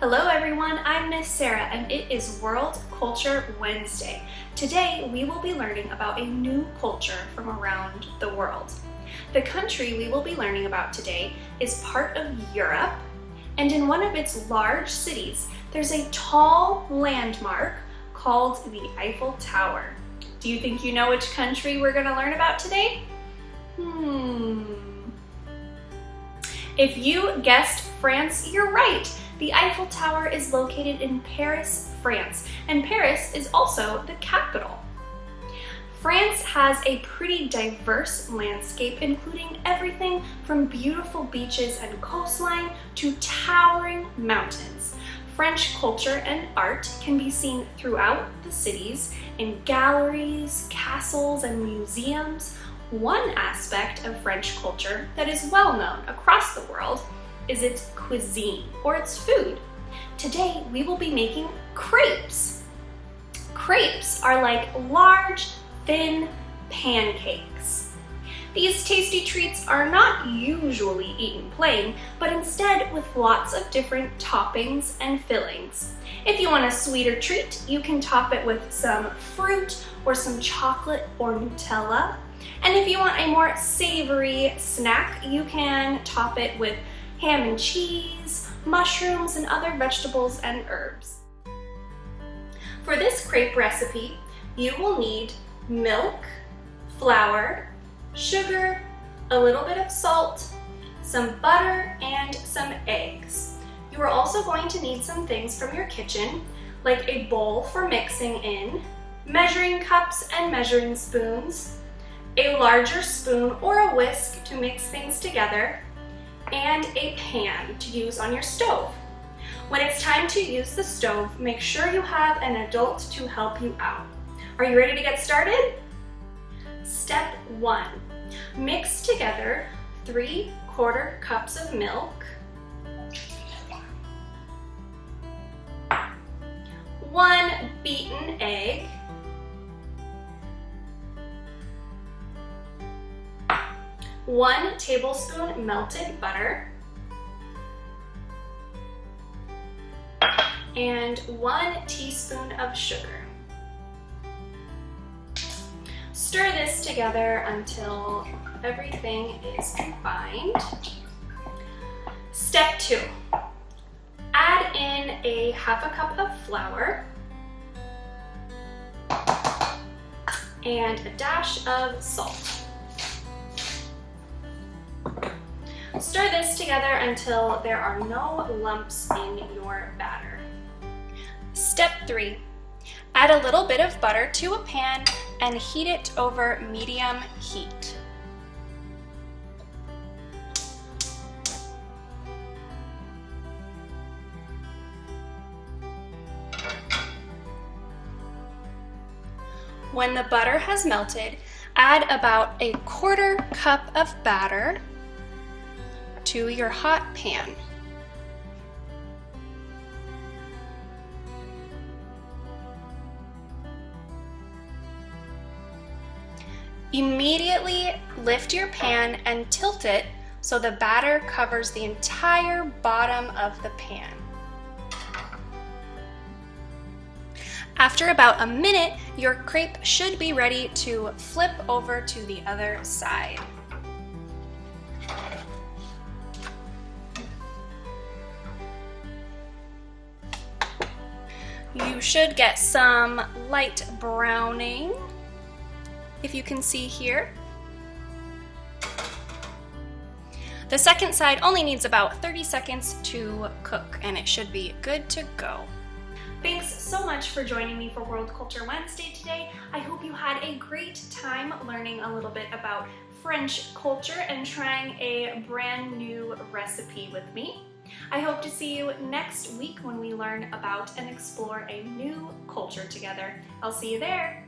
Hello everyone, I'm Miss Sarah and it is World Culture Wednesday. Today we will be learning about a new culture from around the world. The country we will be learning about today is part of Europe, and in one of its large cities there's a tall landmark called the Eiffel Tower. Do you think you know which country we're going to learn about today? If you guessed France, you're right. The Eiffel Tower is located in Paris, France, and Paris is also the capital. France has a pretty diverse landscape, including everything from beautiful beaches and coastline to towering mountains. French culture and art can be seen throughout the cities in galleries, castles, and museums. One aspect of French culture that is well known across the world is its cuisine, or its food. Today we will be making crepes. Crepes are like large, thin pancakes. These tasty treats are not usually eaten plain, but instead with lots of different toppings and fillings. If you want a sweeter treat, you can top it with some fruit or some chocolate or Nutella. And if you want a more savory snack, you can top it with ham and cheese, mushrooms, and other vegetables and herbs. For this crepe recipe, you will need milk, flour, sugar, a little bit of salt, some butter, and some eggs. You are also going to need some things from your kitchen, like a bowl for mixing in, measuring cups and measuring spoons, a larger spoon or a whisk to mix things together, and a pan to use on your stove. When it's time to use the stove, make sure you have an adult to help you out. Are you ready to get started? Step 1. Mix together 3/4 cups of milk, 1 beaten egg, 1 tablespoon melted butter, and 1 teaspoon of sugar. Stir this together until everything is combined. Step 2. Add in a 1/2 cup of flour and a dash of salt. Stir this together until there are no lumps in your batter. Step 3. Add a little bit of butter to a pan and heat it over medium heat. When the butter has melted, add about a 1/4 cup of batter to your hot pan. Immediately lift your pan and tilt it so the batter covers the entire bottom of the pan. After about a minute, your crepe should be ready to flip over to the other side. You should get some light browning, if you can see here. The second side only needs about 30 seconds to cook, and it should be good to go. Thanks so much for joining me for World Culture Wednesday today. I hope you had a great time learning a little bit about French culture and trying a brand new recipe with me. I hope to see you next week when we learn about and explore a new culture together. I'll see you there.